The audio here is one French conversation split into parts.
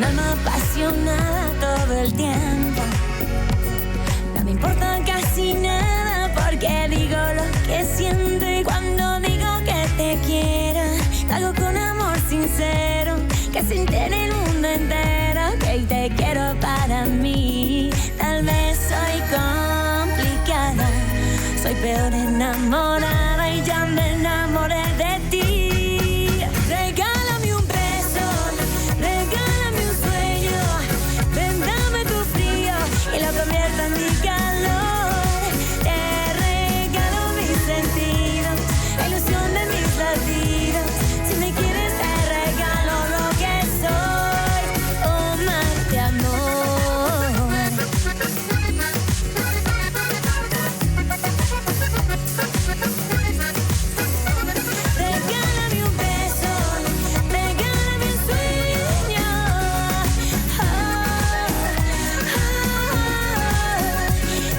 un alma apasionada todo el tiempo. No me importa casi nada porque digo lo que siento. Y cuando digo que te quiero, lo hago con amor sincero, que sin tener el mundo entero, que te quiero para mí. Tal vez soy complicada, soy peor enamorada y ya me enamoré de ti. Regálame un beso, regálame un sueño, ven, dame tu frío y lo convierto en mi calor. Te regalo mis sentidos, la ilusión de mis latidos. Si me quieres te regalo lo que soy, un mar de amor. Regálame un beso, regálame un sueño.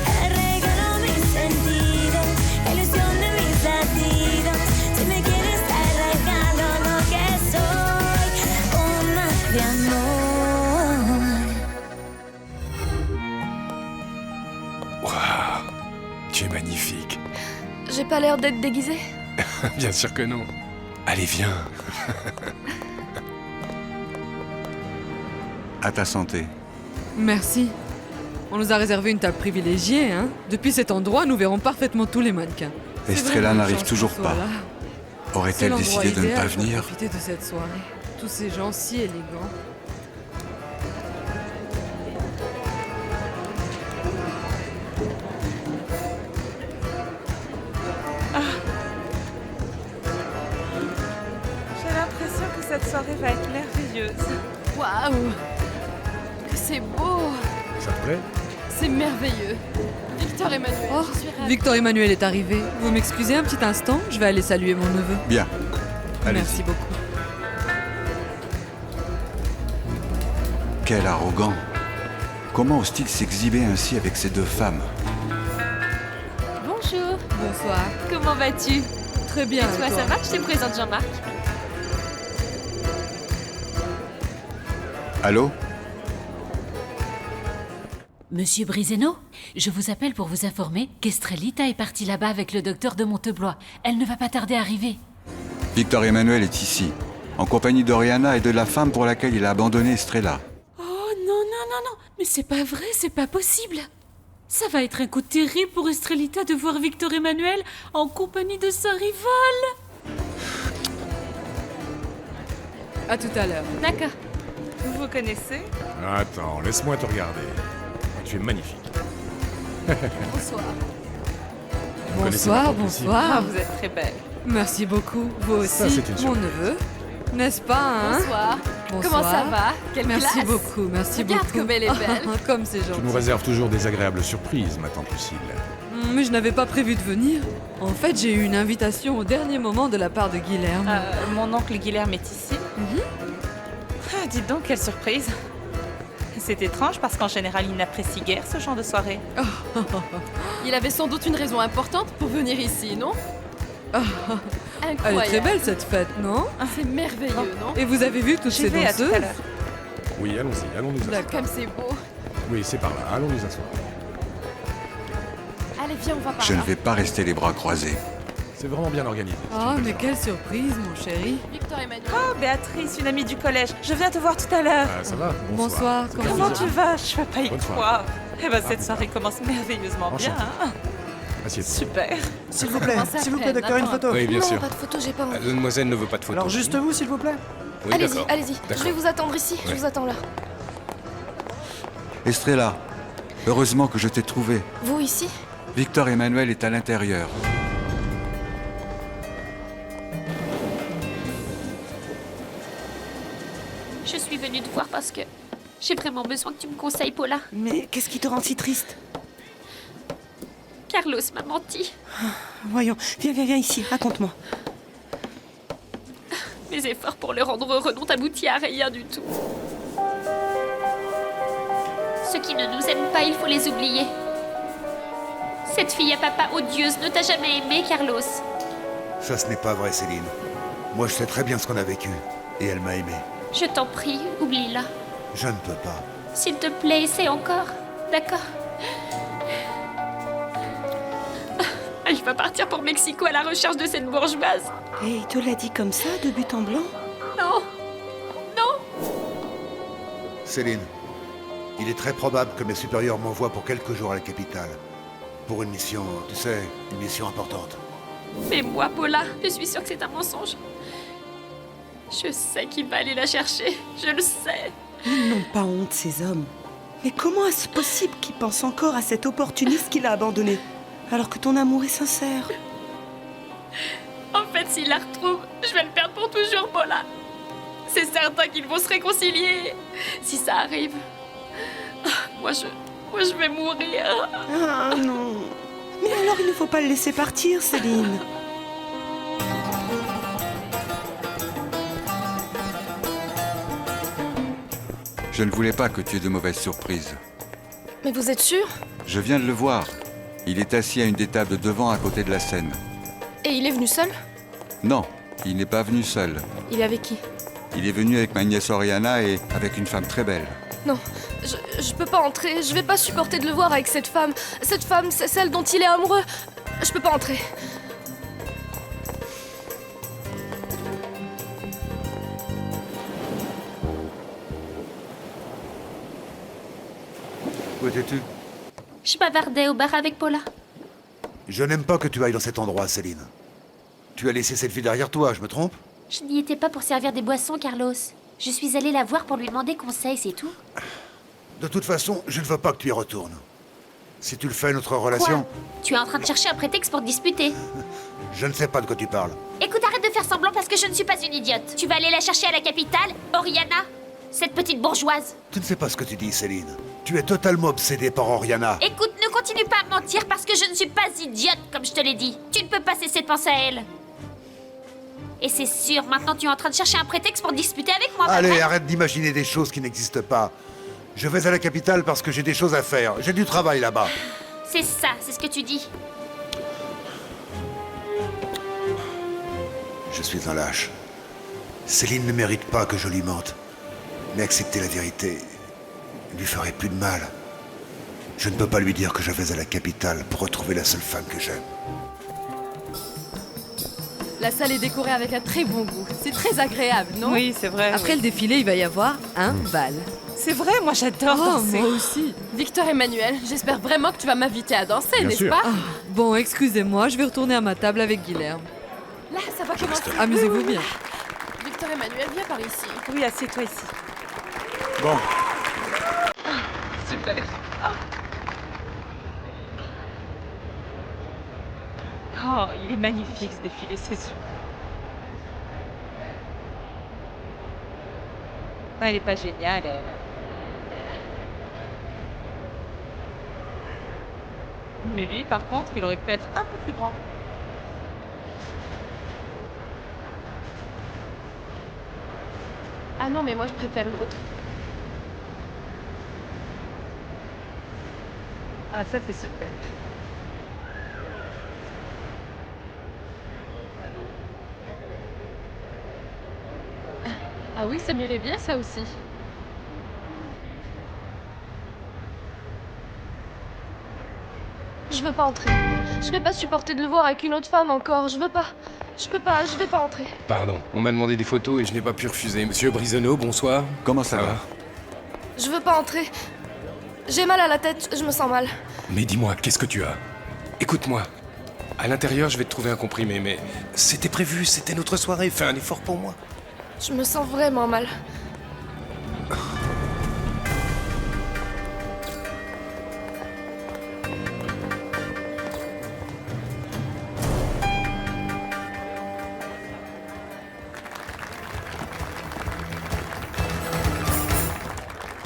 Te regalo mis sentidos, la ilusión de mis latidos. Si me quieres te regalo lo que soy, un mar de amor. Waouh, tu es magnifique. J'ai pas l'air d'être déguisée? Bien sûr que non. Allez, viens. À ta santé. Merci. On nous a réservé une table privilégiée, hein. Depuis cet endroit, nous verrons parfaitement tous les mannequins. C'est Estrella vraiment une n'arrive chance toujours qu'on soit pas. là. C'est Aurait-elle l'endroit décidé de ne idéal pas pour venir? profiter de cette soirée. Tous ces gens si élégants. J'ai l'impression que cette soirée va être merveilleuse. Waouh! Que c'est beau! Ça te plaît? C'est merveilleux! Victor Emmanuel, Oh, je suis ravie. Victor Emmanuel est arrivé. Vous m'excusez un petit instant? Je vais aller saluer mon neveu. Bien. Allez. Merci beaucoup. Quel arrogant. Comment ose-t-il s'exhiber ainsi avec ces deux femmes? Bonjour, Bonsoir. comment vas-tu? Très bien. Et toi, ça va? Je te présente Jean-Marc. Allô? Monsieur Briseno, je vous appelle pour vous informer qu'Estrelita est partie là-bas avec le docteur de Monteblois. Elle ne va pas tarder à arriver. Victor Emmanuel est ici, en compagnie d'Oriana et de la femme pour laquelle il a abandonné Estrella. Oh non, non, non, non, mais c'est pas vrai, c'est pas possible. Ça va être un coup terrible pour Estrelita de voir Victor Emmanuel en compagnie de sa rivale. À tout à l'heure. D'accord. Vous vous connaissez? Attends, laisse-moi te regarder. Tu es magnifique. Bonsoir. connaissez ma Bonsoir, tante aussi? bonsoir. Ah, vous êtes très belle. Merci beaucoup. Vous aussi, Ça, c'est une mon surprise. neveu. N'est-ce pas, hein? Bonsoir. Bonsoir. Comment ça va? Quelle Merci classe. beaucoup, merci Regarde beaucoup. comme elle est belle. Comme c'est Tu gentil. nous réserves toujours des agréables surprises, ma tante Lucille. Mais je n'avais pas prévu de venir. En fait, j'ai eu une invitation au dernier moment de la part de Guilherme. Mon oncle Guilherme est ici. Ah, dites donc, quelle surprise. C'est étrange parce qu'en général, il n'apprécie guère ce genre de soirée. Il avait sans doute une raison importante pour venir ici, non? Elle Incroyable. est très belle cette fête, non? C'est merveilleux, non? Et vous avez vu toutes J'y ces vais à tout danseuses? à l'heure. Oui, allons-y, allons nous asseoir. Comme c'est beau. Oui, c'est par là, allons nous asseoir. Allez, viens, on va par Je là. ne vais pas rester les bras croisés. C'est vraiment bien organisé. c'est Oh, une belle mais soirée. quelle surprise, mon chéri. Victor Emmanuel. Oh, Béatrice, une amie du collège. Je viens te voir tout à l'heure. Ah, ça va? Bonsoir, Ça comment fait Comment plaisir. tu vas? Je peux pas y Bonne soirée. croire. Eh ben, cette soirée commence merveilleusement bien. Enchanté. Hein. Assieds-toi. Super. S'il vous plaît, commence s'il vous après, plaît, docteur, une attends. photo. Oui, bien non, sûr. pas de photo, j'ai pas envie. La demoiselle ne veut pas de photo. Alors juste vous, s'il vous plaît. Oui, Allez-y, d'accord. allez-y. Je D'accord. vais vous attendre ici. Je Ouais. vous attends là. Estrella, heureusement que je t'ai trouvé. Vous ici? Victor Emmanuel est à l'intérieur. Je suis venue te voir parce que j'ai vraiment besoin que tu me conseilles, Paula. Mais qu'est-ce qui te rend si triste? Carlos m'a menti. Voyons, viens ici, raconte-moi. Mes efforts pour le rendre heureux n'ont abouti à rien du tout. Ceux qui ne nous aiment pas, il faut les oublier. Cette fille à papa odieuse ne t'a jamais aimé, Carlos. Ça, ce n'est pas vrai, Céline. Moi, je sais très bien ce qu'on a vécu. Et elle m'a aimé. Je t'en prie, oublie-la. Je ne peux pas. S'il te plaît, essaie encore. D'accord. Il va partir pour Mexico à la recherche de cette bourgeoise. Et il te l'a dit comme ça, de but en blanc? Non. Céline, il est très probable que mes supérieurs m'envoient pour quelques jours à la capitale. Pour une mission, tu sais, une mission importante. Mais moi, Paula, je suis sûre que c'est un mensonge. Je sais qu'il va aller la chercher. Je le sais. Ils n'ont pas honte, ces hommes. Mais comment est-ce possible qu'ils pensent encore à cet opportuniste qui l'a abandonné, alors que ton amour est sincère? En fait, s'il la retrouve, je vais le perdre pour toujours, Paula. C'est certain qu'ils vont se réconcilier. Si ça arrive, moi je vais mourir. Ah non. Mais alors il ne faut pas le laisser partir, Céline. Je ne voulais pas que tu aies de mauvaises surprises. Mais vous êtes sûr? Je viens de le voir. Il est assis à une des tables devant à côté de la scène. Et il est venu seul? Non, il n'est pas venu seul. Il est avec qui? Il est venu avec ma nièce Oriana et avec une femme très belle. Non, je peux pas entrer. Je vais pas supporter de le voir avec cette femme. Cette femme, c'est celle dont il est amoureux. Je peux pas entrer. Où étais-tu? Je bavardais au bar avec Paula. Je n'aime pas que tu ailles dans cet endroit, Céline. Tu as laissé cette fille derrière toi, je me trompe? Je n'y étais pas pour servir des boissons, Carlos. Je suis allée la voir pour lui demander conseil, c'est tout. De toute façon, je ne veux pas que tu y retournes. Si tu le fais, notre relation... Quoi? Tu es en train de chercher un prétexte pour te disputer. Je ne sais pas de quoi tu parles. Écoute, arrête de faire semblant parce que je ne suis pas une idiote. Tu vas aller la chercher à la capitale, Oriana, cette petite bourgeoise. Tu ne sais pas ce que tu dis, Céline. Tu es totalement obsédée par Oriana. Écoute, ne continue pas à mentir parce que je ne suis pas idiote, comme je te l'ai dit. Tu ne peux pas cesser de penser à elle. Et c'est sûr, maintenant tu es en train de chercher un prétexte pour disputer avec moi. pas Allez, vrai? arrête d'imaginer des choses qui n'existent pas. Je vais à la capitale parce que j'ai des choses à faire. J'ai du travail là-bas. C'est ça, c'est ce que tu dis. Je suis un lâche. Céline ne mérite pas que je lui mente. Mais accepter la vérité lui ferait plus de mal. Je ne peux pas lui dire que je vais à la capitale pour retrouver la seule femme que j'aime. La salle est décorée avec un très bon goût. C'est très agréable, non? Oui, c'est vrai. Après le défilé, il va y avoir un bal. C'est vrai, moi j'adore Oh, danser. moi aussi. Victor Emmanuel, j'espère vraiment que tu vas m'inviter à danser, Bien n'est-ce sûr. pas? Bon, excusez-moi, je vais retourner à ma table avec Guilherme. Là, ça va commencer. Amusez-vous bien. Victor Emmanuel, viens par ici. Oui, assieds-toi ici. Bon, Super. Oh, il est magnifique ce défilé, c'est sûr. Non, elle est pas géniale, elle. Mais lui, par contre, il aurait pu être un peu plus grand. Ah non, mais moi je préfère l'autre. Ah, ça c'est super. Ah oui, ça m'irait bien ça aussi. Je veux pas entrer. Je vais pas supporter de le voir avec une autre femme encore. Je veux pas. Je peux pas, je vais pas entrer. Pardon, on m'a demandé des photos et je n'ai pas pu refuser. Monsieur Brisonneau, bonsoir. Comment ça va? Je veux pas entrer. J'ai mal à la tête, je me sens mal. Mais dis-moi, qu'est-ce que tu as? Écoute-moi. À l'intérieur, je vais te trouver un comprimé, mais c'était prévu, c'était notre soirée. Fais un effort pour moi. Je me sens vraiment mal.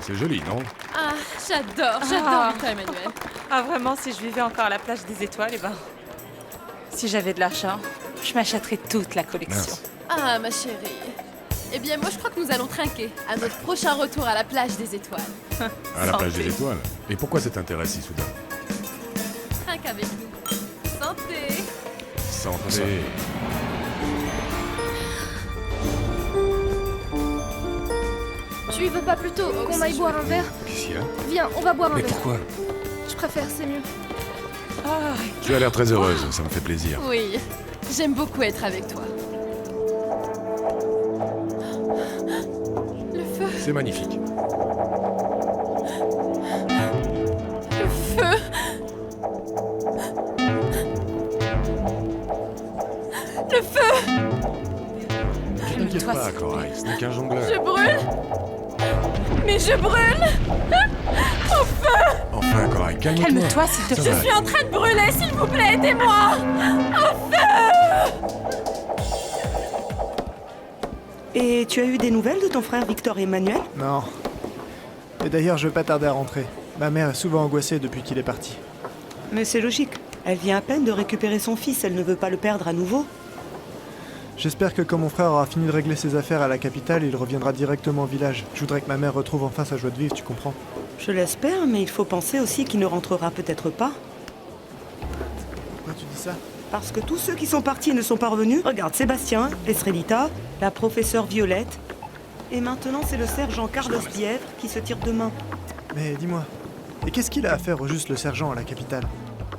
c'est joli, non? Ah, j'adore Ah. Victor Emmanuel. Ah, vraiment, si je vivais encore à la plage des étoiles, eh ben. Si j'avais de l'argent, je m'achèterais toute la collection. Mince. Ah, ma chérie. Eh bien, moi, je crois que nous allons trinquer à notre prochain retour à la plage des étoiles. À la plage des Santé. étoiles. Et pourquoi cet intérêt si soudain? Trinque avec nous. Santé. Tu veux pas plutôt qu'on aille boire un verre? Qu'est-ce qu'il y a? Viens, on va boire un Mais verre. pourquoi? Je préfère, c'est mieux. Tu as l'air très heureuse, ça me fait plaisir. Oui, j'aime beaucoup être avec toi. Le feu, C'est magnifique. le feu. Le feu. T'inquiète pas, Corail, ce n'est qu'un jongleur. Je brûle. Mais je brûle. Au feu. Enfin, Corail, calme-toi. Calme-toi, s'il te Ça plaît. va Je suis en train de brûler, s'il vous plaît, aidez-moi. Au feu. Et tu as eu des nouvelles de ton frère Victor Emmanuel? Non. Et d'ailleurs, je vais pas tarder à rentrer. Ma mère est souvent angoissée depuis qu'il est parti. Mais c'est logique. Elle vient à peine de récupérer son fils, elle ne veut pas le perdre à nouveau. J'espère que quand mon frère aura fini de régler ses affaires à la capitale, il reviendra directement au village. Je voudrais que ma mère retrouve enfin sa joie de vivre, tu comprends? Je l'espère, mais il faut penser aussi qu'il ne rentrera peut-être pas. Pourquoi tu dis ça? Parce que tous ceux qui sont partis et ne sont pas revenus, regarde Sébastien, Estrelita, la professeure Violette, et maintenant c'est le sergent Carlos Bièvre qui se tire de main. Mais dis-moi, et qu'est-ce qu'il a à faire au juste le sergent à la capitale?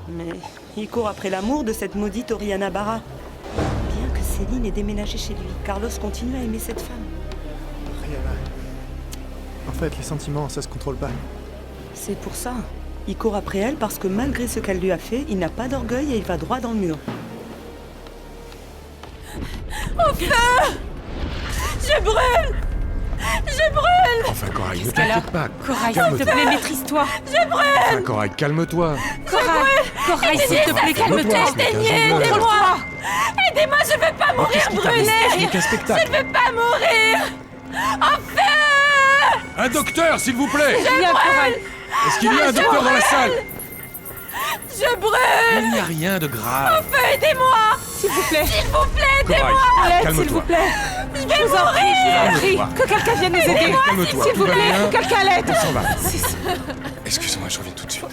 Mais il court après l'amour de cette maudite Oriana Barra. Bien que Céline ait déménagé chez lui, Carlos continue à aimer cette femme. Rihanna. En fait, les sentiments, ça se contrôle pas. C'est pour ça. Il court après elle parce que malgré ce qu'elle lui a fait, il n'a pas d'orgueil et il va droit dans le mur. Au feu. Je brûle. Je brûle. Enfin, Corail, ne Qu'est-ce qu'elle a? t'inquiète pas. Corail, s'il te plaît, maîtrise-toi. Je brûle. Enfin, Corail, calme-toi. Corail, s'il te plaît, calme-toi. Aidez-moi. Aidez-moi, je veux pas mourir qu'est-ce qui t'arrive? Ce brûlée. n'est qu'un spectacle. Je veux pas mourir. Au feu. Un docteur, s'il vous plaît. Viens, Corail. Est-ce qu'il y a un docteur dans la salle? Je brûle. Il n'y a rien de grave. Au feu, aidez-moi. S'il vous plaît. S'il vous plaît, Corail, aidez-moi. S'il vous calme-toi. plaît. Je vais mourir. Prie, que quelqu'un vienne nous aider. Calme-toi. S'il tout vous va plaît, bien. quelqu'un l'aide. On s'en va. Excusez-moi, je reviens tout de suite.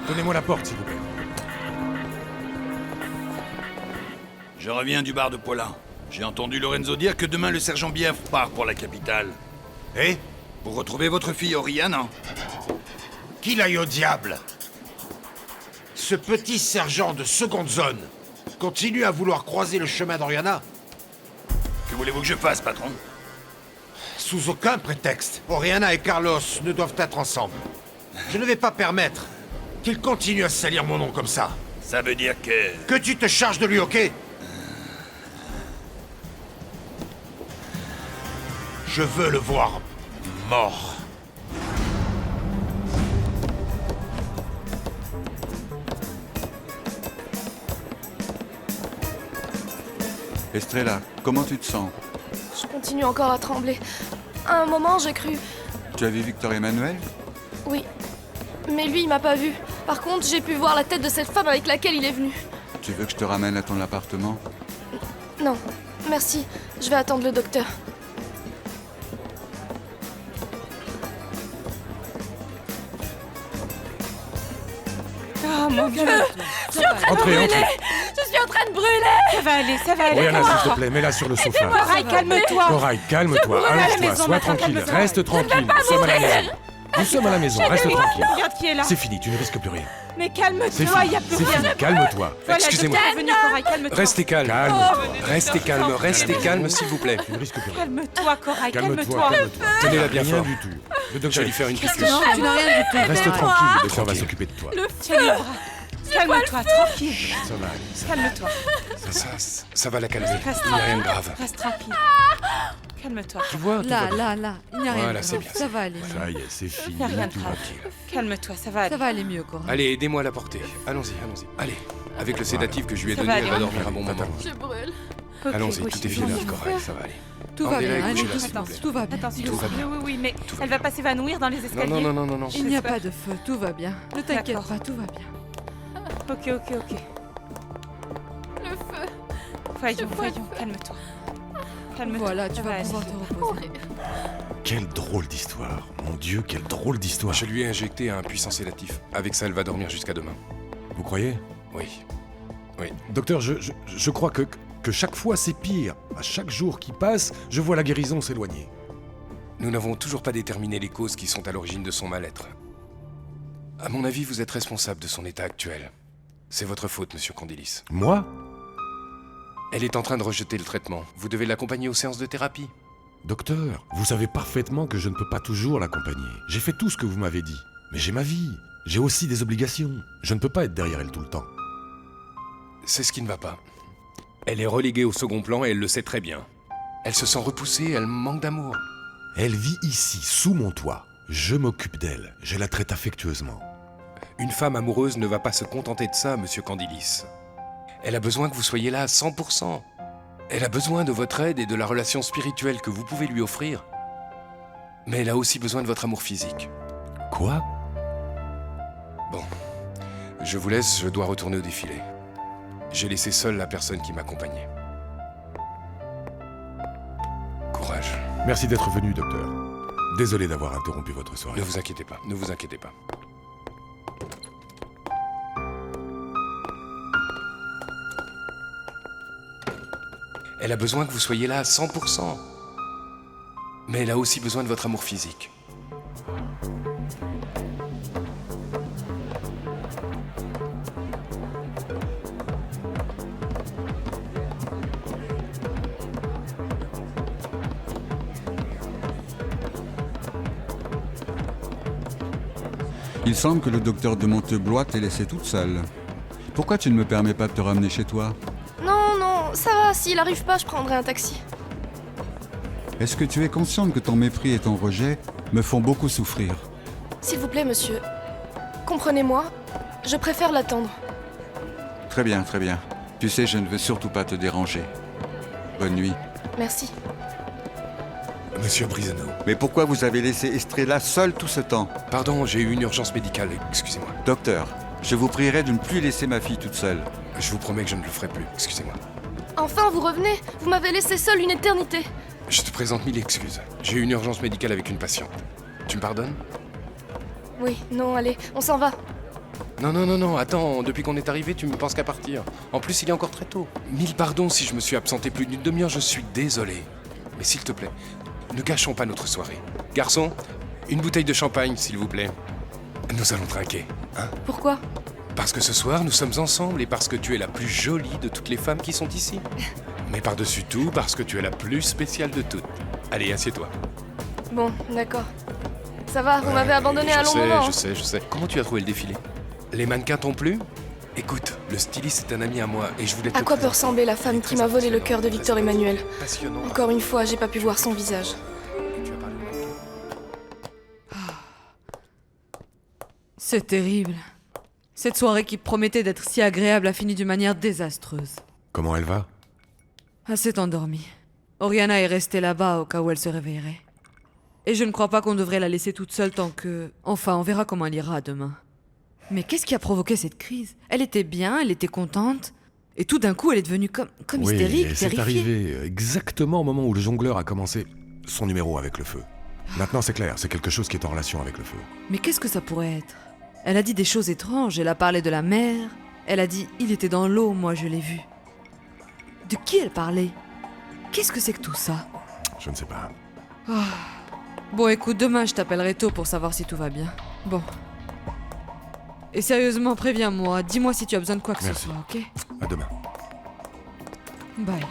Donnez-moi la porte, s'il vous plaît. Je reviens du bar de Paulin. J'ai entendu Lorenzo dire que demain le sergent Bièvre part pour la capitale. Et Pour retrouver votre fille Oriana. qu'il aille au diable! Ce petit sergent de seconde zone continue à vouloir croiser le chemin d'Oriana Que voulez-vous que je fasse, patron? sous aucun prétexte. Oriana et Carlos ne doivent être ensemble. Je ne vais pas permettre qu'il continue à salir mon nom comme ça. Ça veut dire que... Que tu te charges de lui, ok? Je veux le voir mort. Estrella, comment tu te sens? Je continue encore à trembler. À un moment, j'ai cru. Tu as vu Victor Emmanuel? Oui. Mais lui, il m'a pas vu. Par contre, j'ai pu voir la tête de cette femme avec laquelle il est venu. Tu veux que je te ramène à ton appartement? Non, merci. Je vais attendre le docteur. Oh mon Dieu. Je suis en train de Entrez, brûler. entrez. Je suis en train de brûler. Ça va aller, ça va aller. Oriana, s'il te plaît, mets-la sur le sofa. Corail, calme-toi. Corail, calme-toi, à la allonge-toi, maison sois maintenant, tranquille, calme-toi. reste tranquille. Nous sommes à la maison. Nous sommes à la maison, reste tranquille. Regarde qui est là. C'est fini, tu ne risques plus rien. Mais C'est calme-toi, fini, il n'y a plus c'est rien. fini, calme-toi. Voilà, Excusez-moi. le docteur est venu, Corail, calme-toi. Restez calme. Restez calme, restez calme, s'il vous plaît. Tu ne risques plus rien. Calme-toi, Corail, Calme-toi, calme-toi. calme-toi. Tenez-la bien Rien fort. du tout. Le Je vais docteur, lui faire une piqûre. Non, tu n'as rien du tout. reste Corail. tranquille, le docteur va s'occuper de toi. Tiens les bras. Calme-toi, tranquille. Ça va aller. Calme-toi. Ça va la calmer. Reste Il n'y a rien de tranquille. grave. Reste tranquille. Calme-toi. Tu vois, tout Là, va bien. là, il n'y a rien. Voilà, de c'est grave. bien. Ça va aller. Ça y est, c'est fini, Y a rien de tout va grave. bien. Calme-toi, ça va Ça aller. va aller mieux, Corail. Allez, aidez-moi à la porter. Allons-y, allons-y. Allez. Avec le sédatif que je lui ai Ça donné, va elle va aller. dormir un bon moment. Je brûle. Ok, Allons-y, oui, tout est oui, fini, oui. Corail, ça va aller. Tout va Emmenez-la bien, et allez couchez-la, s'il vous doucement. plaît. Tout va bien. Attends, s'il Tout vous va plaît. bien. Oui, oui, mais Tout va elle va pas s'évanouir dans les escaliers. Non. Il n'y a pas de feu, tout va bien. Ne t'inquiète D'accord. pas, tout va bien. Ok. Le feu. Voyons, calme-toi. Calme-toi. Voilà, tu ça vas va pouvoir aller. te reposer. Quelle drôle d'histoire. Mon Dieu, quelle drôle d'histoire. Je lui ai injecté un puissant sédatif. Avec ça, elle va dormir jusqu'à demain. Vous croyez? Oui. Docteur, je crois que chaque fois c'est pire. À chaque jour qui passe, je vois la guérison s'éloigner. Nous n'avons toujours pas déterminé les causes qui sont à l'origine de son mal-être. À mon avis, vous êtes responsable de son état actuel. C'est votre faute, monsieur Candilis. Moi? Elle est en train de rejeter le traitement. Vous devez l'accompagner aux séances de thérapie. Docteur, vous savez parfaitement que je ne peux pas toujours l'accompagner. J'ai fait tout ce que vous m'avez dit. Mais j'ai ma vie. J'ai aussi des obligations. Je ne peux pas être derrière elle tout le temps. C'est ce qui ne va pas. Elle est reléguée au second plan et elle le sait très bien. Elle se sent repoussée, elle manque d'amour. Elle vit ici, sous mon toit. Je m'occupe d'elle. Je la traite affectueusement. Une femme amoureuse ne va pas se contenter de ça, monsieur Candilis. Elle a besoin que vous soyez là à 100%. Elle a besoin de votre aide et de la relation spirituelle que vous pouvez lui offrir. Mais elle a aussi besoin de votre amour physique. Quoi? Bon, je vous laisse, je dois retourner au défilé. J'ai laissé seule la personne qui m'accompagnait. Courage. Merci d'être venu, docteur. Désolé d'avoir interrompu votre soirée. Ne vous inquiétez pas, ne vous inquiétez pas. Elle a besoin que vous soyez là à 100%. Mais elle a aussi besoin de votre amour physique. Il semble que le docteur de Monteblois t'ait laissé toute seule. Pourquoi tu ne me permets pas de te ramener chez toi? Non, non, ça va, s'il arrive pas, je prendrai un taxi. Est-ce que tu es consciente que ton mépris et ton rejet me font beaucoup souffrir? S'il vous plaît, monsieur, comprenez-moi, je préfère l'attendre. Très bien, très bien. Tu sais, je ne veux surtout pas te déranger. Bonne nuit. Merci. Monsieur Briseneau. Mais pourquoi vous avez laissé Estrella seule tout ce temps? Pardon, j'ai eu une urgence médicale, excusez-moi. Docteur, je vous prierai de ne plus laisser ma fille toute seule. Je vous promets que je ne le ferai plus, excusez-moi. Enfin, vous revenez. Vous m'avez laissé seule une éternité. Je te présente mille excuses. J'ai eu une urgence médicale avec une patiente. Tu me pardonnes? Oui, non, allez, on s'en va. Non, non, non, non, attends, depuis qu'on est arrivé, tu me penses qu'à partir. En plus, il est encore très tôt. Mille pardons si je me suis absenté plus d'une demi-heure, je suis désolé. Mais s'il te plaît, ne gâchons pas notre soirée. Garçon, une bouteille de champagne, s'il vous plaît. Nous allons trinquer, hein? Pourquoi? Parce que ce soir, nous sommes ensemble et parce que tu es la plus jolie de toutes les femmes qui sont ici. Mais par-dessus tout, parce que tu es la plus spéciale de toutes. Allez, assieds-toi. Bon, d'accord. Ça va, vous m'avez abandonné à un long moment. Je sais. Comment tu as trouvé le défilé? Les mannequins t'ont plu? Écoute, le styliste est un ami à moi et je voulais te... À quoi peut ressembler la femme qui m'a volé le cœur de Victor Emmanuel? Passionnant. Encore une fois, j'ai pas pu voir son visage. C'est terrible. Cette soirée qui promettait d'être si agréable a fini d'une manière désastreuse. Comment elle va? Elle s'est endormie. Oriana est restée là-bas au cas où elle se réveillerait. Et je ne crois pas qu'on devrait la laisser toute seule tant que... Enfin, on verra comment elle ira demain. Mais qu'est-ce qui a provoqué cette crise? Elle était bien, elle était contente. Et tout d'un coup, elle est devenue comme hystérique, Oui, c'est terrifiée. arrivé exactement au moment où le jongleur a commencé son numéro avec le feu. Maintenant, c'est clair, c'est quelque chose qui est en relation avec le feu. Mais qu'est-ce que ça pourrait être? Elle a dit des choses étranges, elle a parlé de la mer. Elle a dit « il était dans l'eau, moi je l'ai vu ». De qui elle parlait? Qu'est-ce que c'est que tout ça? Je ne sais pas. Bon, écoute, demain je t'appellerai tôt pour savoir si tout va bien. Bon. Et sérieusement, préviens-moi, dis-moi si tu as besoin de quoi que Merci. ce soit, ok? À demain. Bye.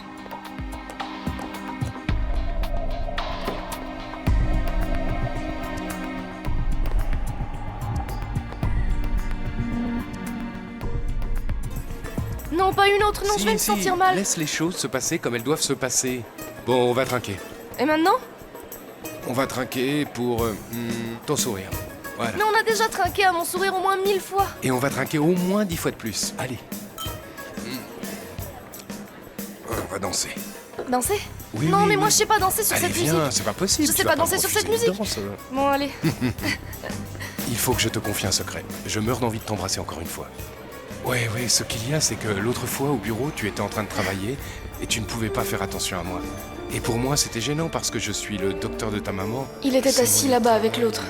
Non, pas une autre, non, je vais me sentir mal. Laisse les choses se passer comme elles doivent se passer. Bon, on va trinquer. Et maintenant? On va trinquer pour ton sourire. Voilà. Mais on a déjà trinqué à mon sourire au moins 1000 fois. Et on va trinquer au moins 10 fois de plus. Allez. On va danser. Danser? Oui, non, oui, mais oui. moi je sais pas danser sur Allez, cette viens, musique. c'est pas possible. Je tu sais vas pas danser me sur refuser cette une musique. danse. Bon, allez. Il faut que je te confie un secret. Je meurs d'envie de t'embrasser encore une fois. Ouais, ce qu'il y a, c'est que l'autre fois au bureau, tu étais en train de travailler et tu ne pouvais pas faire attention à moi. Et pour moi, c'était gênant parce que je suis le docteur de ta maman. Il était C'est assis mon là-bas équipe. avec l'autre.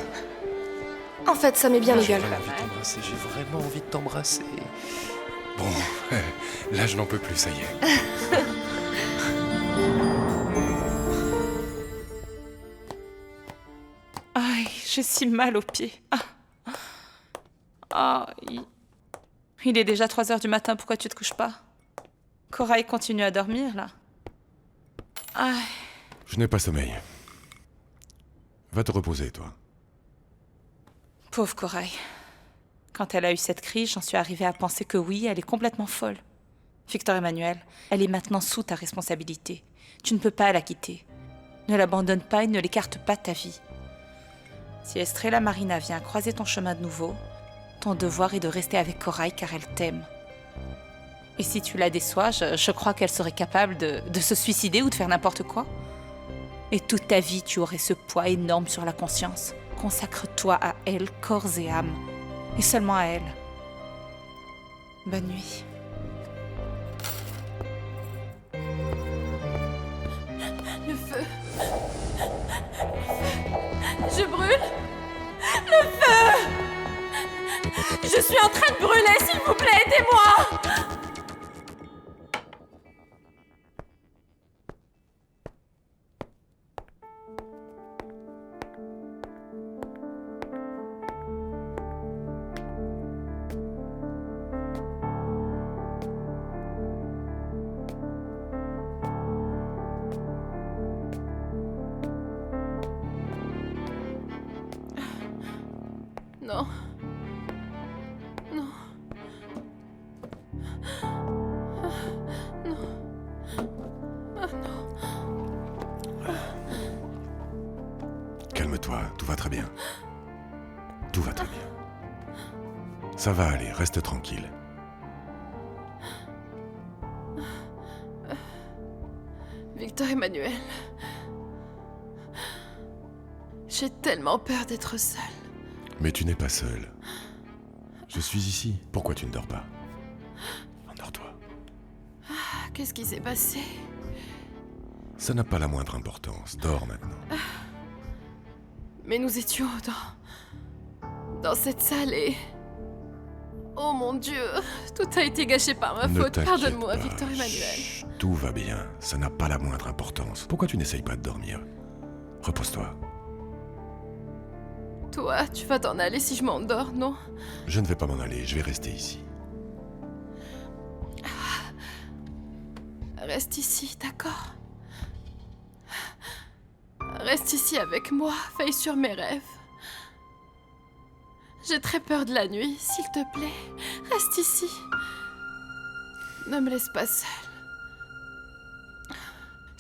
En fait, ça m'est bien J'ai égal. vraiment envie de t'embrasser, j'ai vraiment envie de t'embrasser. Bon, là je n'en peux plus, ça y est. Aïe, j'ai si mal aux pieds. Il est déjà 3 heures du matin, pourquoi tu te couches pas? Corail continue à dormir, là. Aïe. Je n'ai pas sommeil. Va te reposer, toi. Pauvre Corail. Quand elle a eu cette crise, j'en suis arrivée à penser que oui, elle est complètement folle. Victor Emmanuel, elle est maintenant sous ta responsabilité. Tu ne peux pas la quitter. Ne l'abandonne pas et ne l'écarte pas de ta vie. Si Estrella Marina vient croiser ton chemin de nouveau, ton devoir est de rester avec Corail car elle t'aime. Et si tu la déçois, je crois qu'elle serait capable de se suicider ou de faire n'importe quoi. Et toute ta vie, tu aurais ce poids énorme sur la conscience. Consacre-toi à elle, corps et âme. Et seulement à elle. Bonne nuit. Le feu. Je brûle. Le feu. Je suis en train de brûler, s'il vous plaît, aidez-moi. Non. Non. Non. Ah non. Calme-toi, tout va très bien. Tout va très bien. Ça va aller, reste tranquille. Victor Emmanuel. J'ai tellement peur d'être seule. Mais tu n'es pas seul. Je suis ici. Pourquoi tu ne dors pas? Endors-toi. Qu'est-ce qui s'est passé? Ça n'a pas la moindre importance. Dors maintenant. Mais nous étions dans cette salle et... Oh mon Dieu, tout a été gâché par ma faute. Pardonne-moi, Victor Emmanuel. Chut, tout va bien. Ça n'a pas la moindre importance. Pourquoi tu n'essayes pas de dormir? Repose-toi. Toi, tu vas t'en aller si je m'endors, non? Je ne vais pas m'en aller. Je vais rester ici. Reste ici, d'accord? Reste ici avec moi, veille sur mes rêves. J'ai très peur de la nuit, s'il te plaît. Reste ici. Ne me laisse pas seule.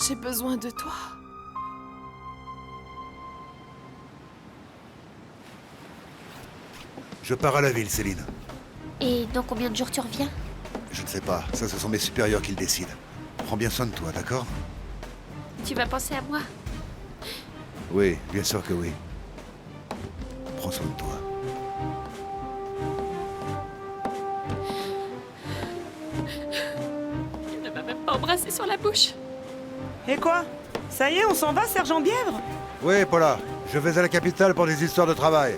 J'ai besoin de toi. Je pars à la ville, Céline. Et dans combien de jours tu reviens? Je ne sais pas, ça ce sont mes supérieurs qui le décident. Prends bien soin de toi, d'accord? Tu vas penser à moi? Oui, bien sûr que oui. Prends soin de toi. Il ne m'a même pas embrassé sur la bouche. Et quoi? Ça y est, on s'en va, sergent Bièvre? Oui, Paula, je vais à la capitale pour des histoires de travail.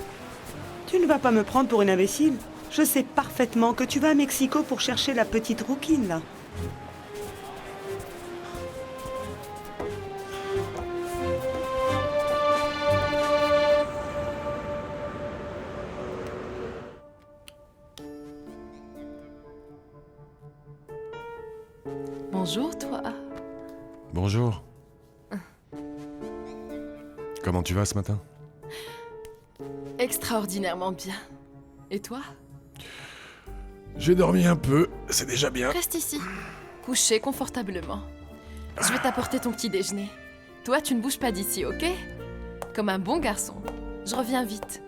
Tu ne vas pas me prendre pour une imbécile. Je sais parfaitement que tu vas à Mexico pour chercher la petite rouquine, là. Bonjour, toi. Bonjour. Comment tu vas ce matin? Extraordinairement bien. Et toi? J'ai dormi un peu, c'est déjà bien. Reste ici, couché confortablement. Je vais t'apporter ton petit déjeuner. Toi, tu ne bouges pas d'ici, ok? Comme un bon garçon. Je reviens vite.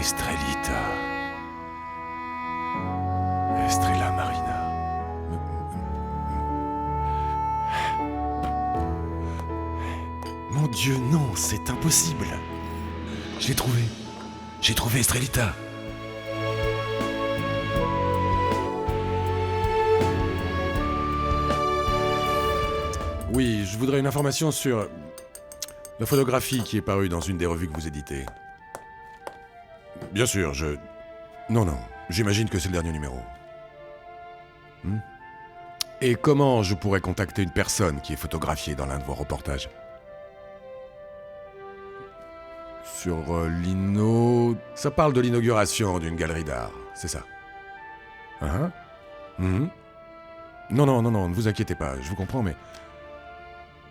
Estrellita. Estrella Marina. Mon Dieu, non, c'est impossible. Je l'ai trouvé. J'ai trouvé Estrelita. Oui, je voudrais une information sur la photographie qui est parue dans une des revues que vous éditez. Bien sûr, Non, j'imagine que c'est le dernier numéro. Et comment je pourrais contacter une personne qui est photographiée dans l'un de vos reportages? Sur l'Inno... Ça parle de l'inauguration d'une galerie d'art, c'est ça? Non, ne vous inquiétez pas, je vous comprends, mais...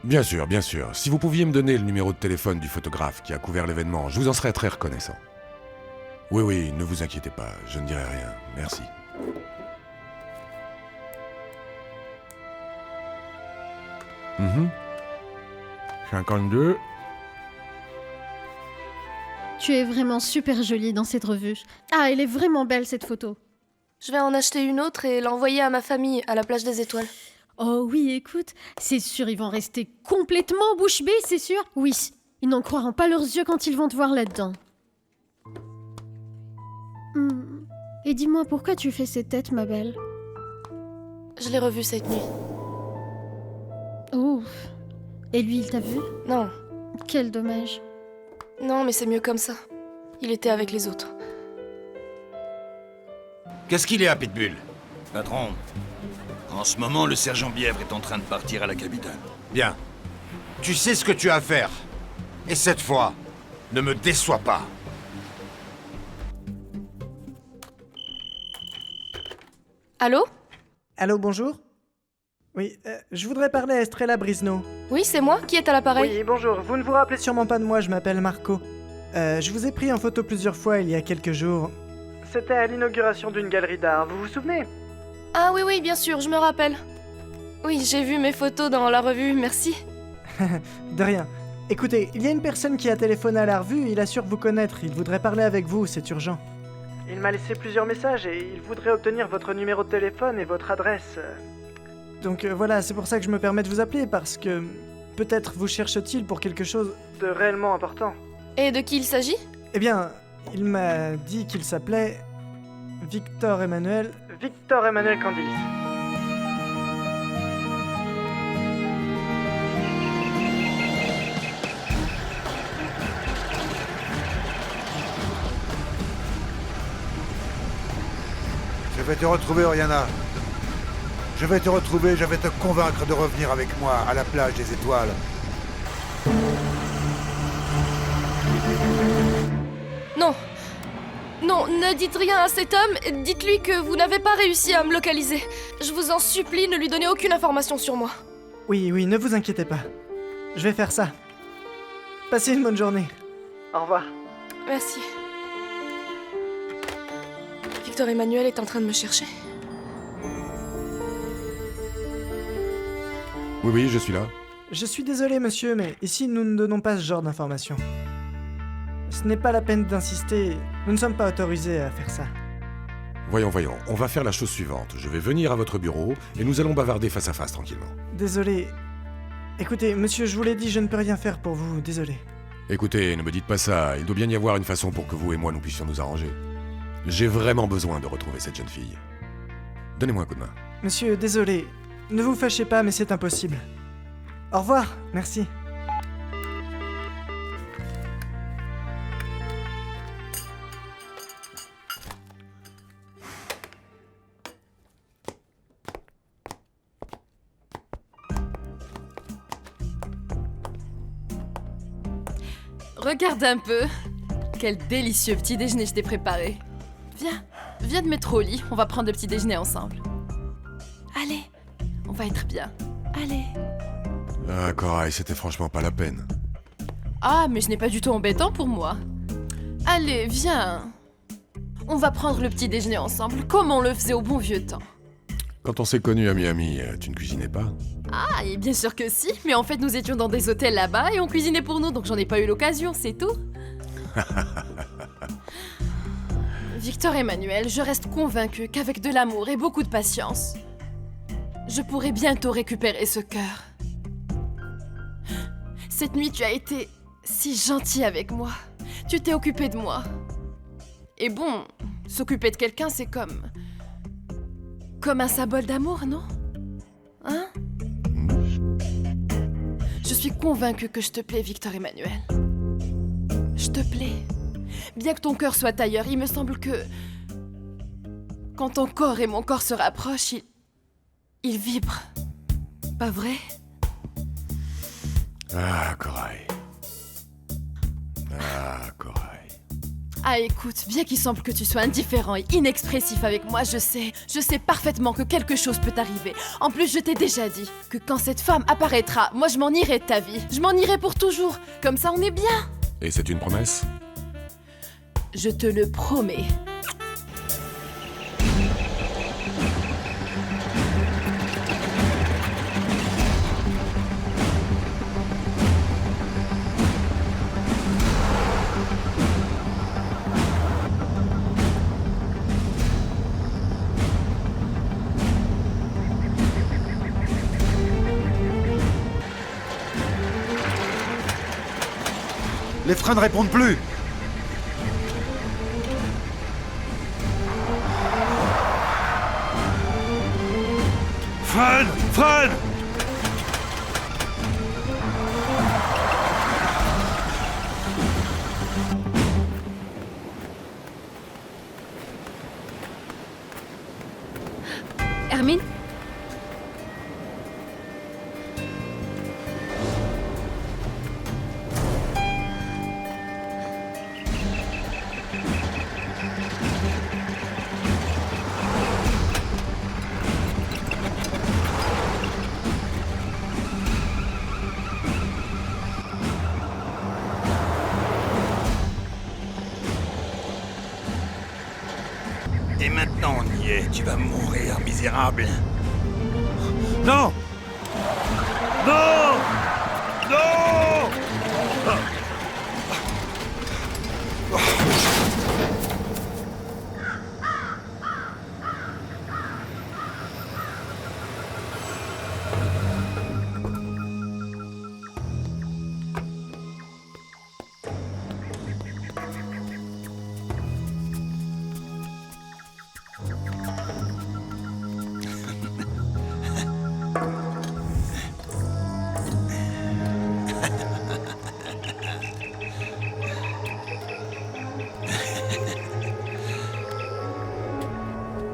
Bien sûr, si vous pouviez me donner le numéro de téléphone du photographe qui a couvert l'événement, je vous en serais très reconnaissant. Oui, ne vous inquiétez pas, je ne dirai rien, merci. Mhm. 52. Tu es vraiment super jolie dans cette revue. Ah, elle est vraiment belle cette photo. Je vais en acheter une autre et l'envoyer à ma famille, à la plage des étoiles. Oh oui, écoute, c'est sûr, ils vont rester complètement bouche bée, c'est sûr. Oui, ils n'en croiront pas leurs yeux quand ils vont te voir là-dedans. Et dis-moi, pourquoi tu fais cette tête, ma belle? Je l'ai revu cette nuit. Ouf. Et lui, il t'a vu? Non. Quel dommage. Non, mais c'est mieux comme ça. Il était avec les autres. Qu'est-ce qu'il est à Pitbull? Patron, en ce moment, le sergent Bièvre est en train de partir à la capitale. Bien. Tu sais ce que tu as à faire. Et cette fois, ne me déçois pas. Allô? Allô, bonjour? Oui, je voudrais parler à Estrella Brisno. Oui, c'est moi. Qui est à l'appareil? Oui, bonjour. Vous ne vous rappelez sûrement pas de moi, je m'appelle Marco. Je vous ai pris en photo plusieurs fois il y a quelques jours. C'était à l'inauguration d'une galerie d'art, vous vous souvenez? Ah oui, bien sûr, je me rappelle. Oui, j'ai vu mes photos dans la revue, merci. De rien. Écoutez, il y a une personne qui a téléphoné à la revue, il assure vous connaître, il voudrait parler avec vous, c'est urgent. Il m'a laissé plusieurs messages et il voudrait obtenir votre numéro de téléphone et votre adresse. Donc voilà, c'est pour ça que je me permets de vous appeler, parce que peut-être vous cherche-t-il pour quelque chose de réellement important. Et de qui il s'agit? Eh bien, il m'a dit qu'il s'appelait Victor Emmanuel Candilis. Je vais te retrouver, Oriana. Je vais te retrouver, je vais te convaincre de revenir avec moi à la plage des étoiles. Non, ne dites rien à cet homme, dites-lui que vous n'avez pas réussi à me localiser. Je vous en supplie, ne lui donnez aucune information sur moi. Oui, ne vous inquiétez pas. Je vais faire ça. Passez une bonne journée. Au revoir. Merci. Victor Emmanuel est en train de me chercher. Oui, je suis là. Je suis désolé, monsieur, mais ici, nous ne donnons pas ce genre d'informations. Ce n'est pas la peine d'insister, nous ne sommes pas autorisés à faire ça. Voyons, on va faire la chose suivante. Je vais venir à votre bureau et nous allons bavarder face à face tranquillement. Désolé. Écoutez, monsieur, je vous l'ai dit, je ne peux rien faire pour vous, désolé. Écoutez, ne me dites pas ça, il doit bien y avoir une façon pour que vous et moi nous puissions nous arranger. J'ai vraiment besoin de retrouver cette jeune fille. Donnez-moi un coup de main. Monsieur, désolé. Ne vous fâchez pas, mais c'est impossible. Au revoir, merci. Regarde un peu. Quel délicieux petit déjeuner je t'ai préparé. Viens te mettre au lit, on va prendre le petit déjeuner ensemble. Allez, on va être bien. Allez. Ah, Corail, c'était franchement pas la peine. Ah, mais ce n'est pas du tout embêtant pour moi. Allez, viens. On va prendre le petit déjeuner ensemble, comme on le faisait au bon vieux temps. Quand on s'est connus à Miami, tu ne cuisinais pas? Ah, et bien sûr que si, mais en fait nous étions dans des hôtels là-bas et on cuisinait pour nous, donc j'en ai pas eu l'occasion, c'est tout. Victor Emmanuel, je reste convaincue qu'avec de l'amour et beaucoup de patience, je pourrai bientôt récupérer ce cœur. Cette nuit, tu as été si gentil avec moi. Tu t'es occupé de moi. Et bon, s'occuper de quelqu'un, c'est comme un symbole d'amour, non? Hein? Je suis convaincue que je te plais, Victor Emmanuel. Je te plais. Bien que ton cœur soit ailleurs, il me semble que quand ton corps et mon corps se rapprochent, ils vibrent. Pas vrai? Ah, Corail. Ah, Corail. Ah écoute, bien qu'il semble que tu sois indifférent et inexpressif avec moi, je sais parfaitement que quelque chose peut arriver. En plus, je t'ai déjà dit que quand cette femme apparaîtra, moi je m'en irai de ta vie. Je m'en irai pour toujours. Comme ça, on est bien. Et c'est une promesse? Je te le promets. Les freins ne répondent plus. Freine! Freine! Hermine? Et maintenant on y est, tu vas mourir, misérable. Non! Non! Non!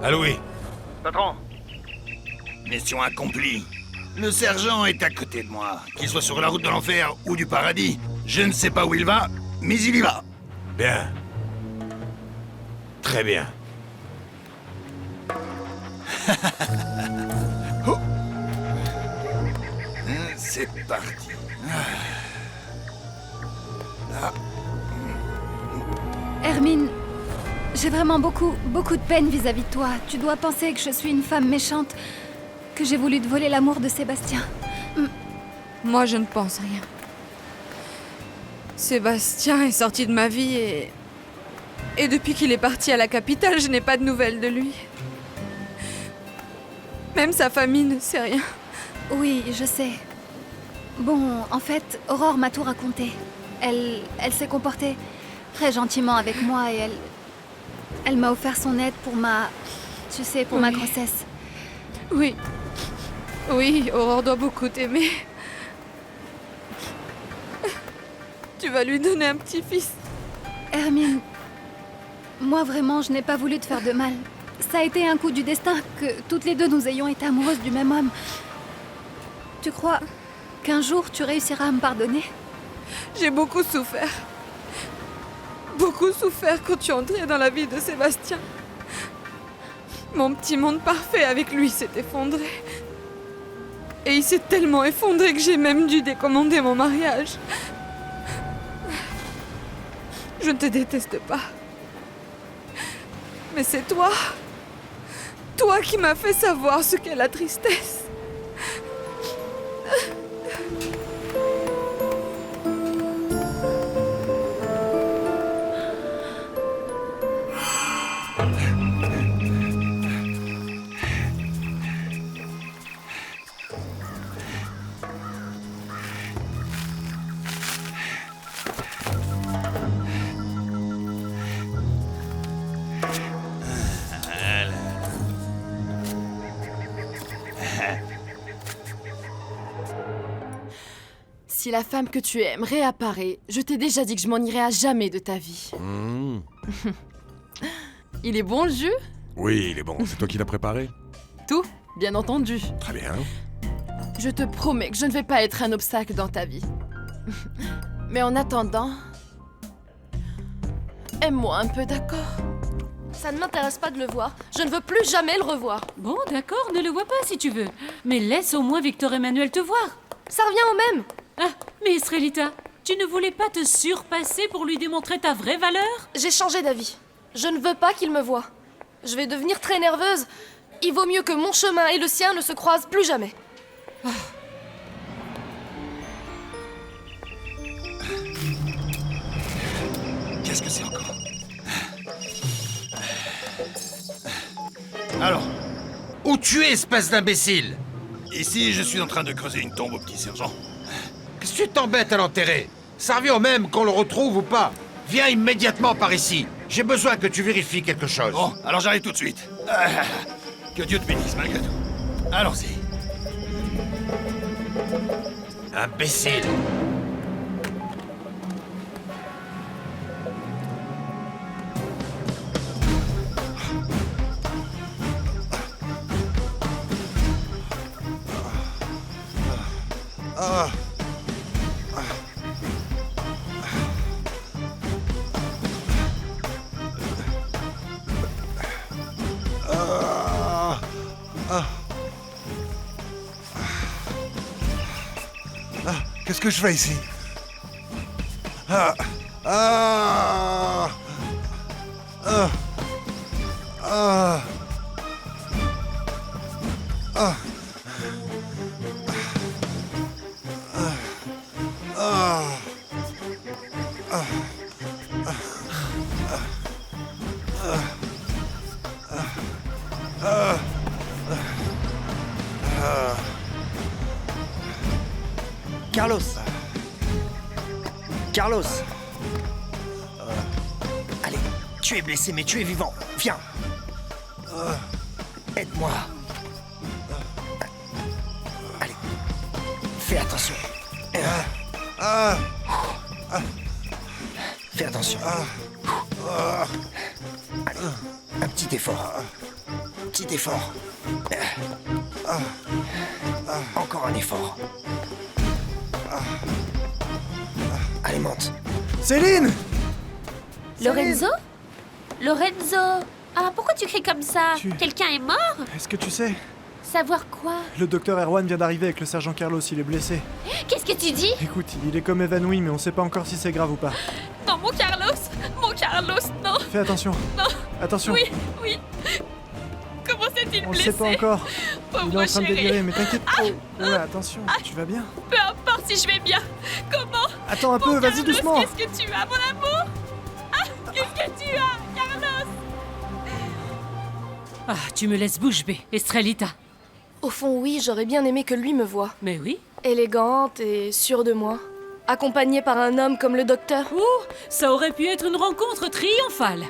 Allô, oui. Patron. Mission accomplie. Le sergent est à côté de moi. Qu'il soit sur la route de l'enfer ou du paradis, je ne sais pas où il va, mais il y va. Bien. Très bien. Oh. C'est parti. Ah. Hermine, j'ai vraiment beaucoup de peine vis-à-vis de toi. Tu dois penser que je suis une femme méchante, que j'ai voulu te voler l'amour de Sébastien. Moi, je ne pense rien. Sébastien est sorti de ma vie et depuis qu'il est parti à la capitale, je n'ai pas de nouvelles de lui. Même sa famille ne sait rien. Oui, je sais. Bon, en fait, Aurore m'a tout raconté. Elle s'est comportée très gentiment avec moi et elle m'a offert son aide pour ma grossesse. Oui. Oui, Aurore doit beaucoup t'aimer. Tu vas lui donner un petit-fils. Hermine, moi vraiment, je n'ai pas voulu te faire de mal. Ça a été un coup du destin que toutes les deux nous ayons été amoureuses du même homme. Tu crois qu'un jour tu réussiras à me pardonner? J'ai beaucoup souffert. Beaucoup souffert quand tu es entrée dans la vie de Sébastien. Mon petit monde parfait avec lui s'est effondré. Et il s'est tellement effondré que j'ai même dû décommander mon mariage. Je ne te déteste pas. Mais c'est toi. Toi qui m'as fait savoir ce qu'est la tristesse. Si la femme que tu aimes réapparaît, je t'ai déjà dit que je m'en irai à jamais de ta vie. Il est bon le jus? Oui, il est bon. C'est toi qui l'as préparé? Tout, bien entendu. Très bien. Je te promets que je ne vais pas être un obstacle dans ta vie. Mais en attendant, aime-moi un peu, d'accord? Ça ne m'intéresse pas de le voir. Je ne veux plus jamais le revoir. Bon, d'accord, ne le vois pas si tu veux. Mais laisse au moins Victor Emmanuel te voir. Ça revient au même. Ah, mais Estrelita, tu ne voulais pas te surpasser pour lui démontrer ta vraie valeur? J'ai changé d'avis. Je ne veux pas qu'il me voie. Je vais devenir très nerveuse. Il vaut mieux que mon chemin et le sien ne se croisent plus jamais. Qu'est-ce que c'est encore? Alors, où tu es, espèce d'imbécile? Ici, je suis en train de creuser une tombe au petit sergent. Qu'est-ce que tu t'embêtes à l'enterrer? Ça revient au même qu'on le retrouve ou pas. Viens immédiatement par ici. J'ai besoin que tu vérifies quelque chose. Bon, alors j'arrive tout de suite. Que Dieu te bénisse malgré tout. Allons-y. Imbécile. Qu'est-ce que je fais ici? Carlos. Carlos. Allez, tu es blessé, mais tu es vivant. Viens. Aide-moi. Allez. Fais attention. Fais attention. Allez. Un petit effort. Petit effort. Encore un effort. Allez, monte. Céline! Lorenzo? Lorenzo! Ah, pourquoi tu cries comme ça? Quelqu'un est mort? Est-ce que tu sais? Savoir quoi? Le docteur Erwan vient d'arriver avec le sergent Carlos, il est blessé. Qu'est-ce que tu dis? Écoute, il est comme évanoui, mais on sait pas encore si c'est grave ou pas. Non, mon Carlos, non. Fais attention. Non. Attention. Oui. Comment s'est-il On le blessé? sait pas encore. Pauvre Il est en train de chéri. délirer, mais t'inquiète pas. Oh là, attention, tu vas bien? Peu importe si je vais bien. Comment? Attends un peu, Mon vas-y Carlos, doucement. Qu'est-ce que tu as, mon amour? Qu'est-ce que tu as, Carlos? Ah, tu me laisses bouche bée, Estrelita. Au fond, oui, j'aurais bien aimé que lui me voie. Mais oui. Élégante et sûre de moi. Accompagnée par un homme comme le docteur. Ça aurait pu être une rencontre triomphale.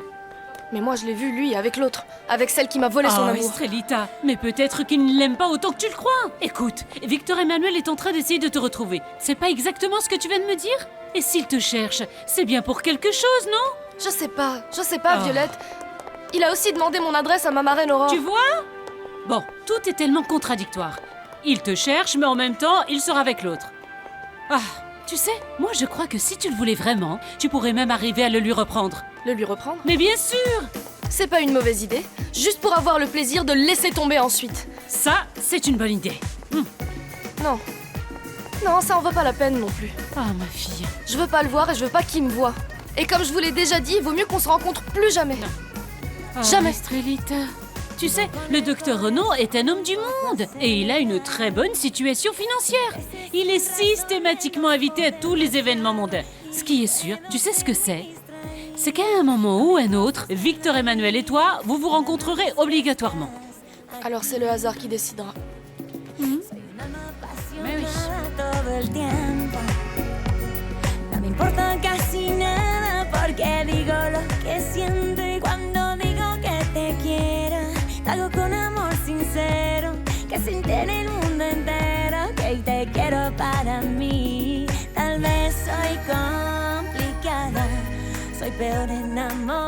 Mais moi, je l'ai vu, lui, avec l'autre. Avec celle qui m'a volé son amour. Estrelita, mais peut-être qu'il ne l'aime pas autant que tu le crois. Écoute, Victor Emmanuel est en train d'essayer de te retrouver. C'est pas exactement ce que tu viens de me dire? Et s'il te cherche, c'est bien pour quelque chose, non? Je sais pas, Violette. Il a aussi demandé mon adresse à ma marraine Aurore. Tu vois? Bon, tout est tellement contradictoire. Il te cherche, mais en même temps, il sera avec l'autre. Ah, tu sais, moi je crois que si tu le voulais vraiment, tu pourrais même arriver à le lui reprendre. Le lui reprendre? Mais bien sûr! C'est pas une mauvaise idée, juste pour avoir le plaisir de le laisser tomber ensuite. Ça, c'est une bonne idée. Non. Non, ça en vaut pas la peine non plus. Ah, ma fille. Je veux pas le voir et je veux pas qu'il me voie. Et comme je vous l'ai déjà dit, il vaut mieux qu'on se rencontre plus jamais. Jamais. Estrelita. Tu sais, le docteur Renaud est un homme du monde et il a une très bonne situation financière. Il est systématiquement invité à tous les événements mondains. Ce qui est sûr, tu sais ce que c'est qu'à un moment ou un autre, Victor Emmanuel et toi, vous vous rencontrerez obligatoirement. Alors c'est le hasard qui décidera. Mais oui. Todo el tiempo. No me importa casi nada porque digo lo que siento y cuando digo que te quiero, te hago con amor sincero que se entere el mundo entero que te quiero para mí. building up more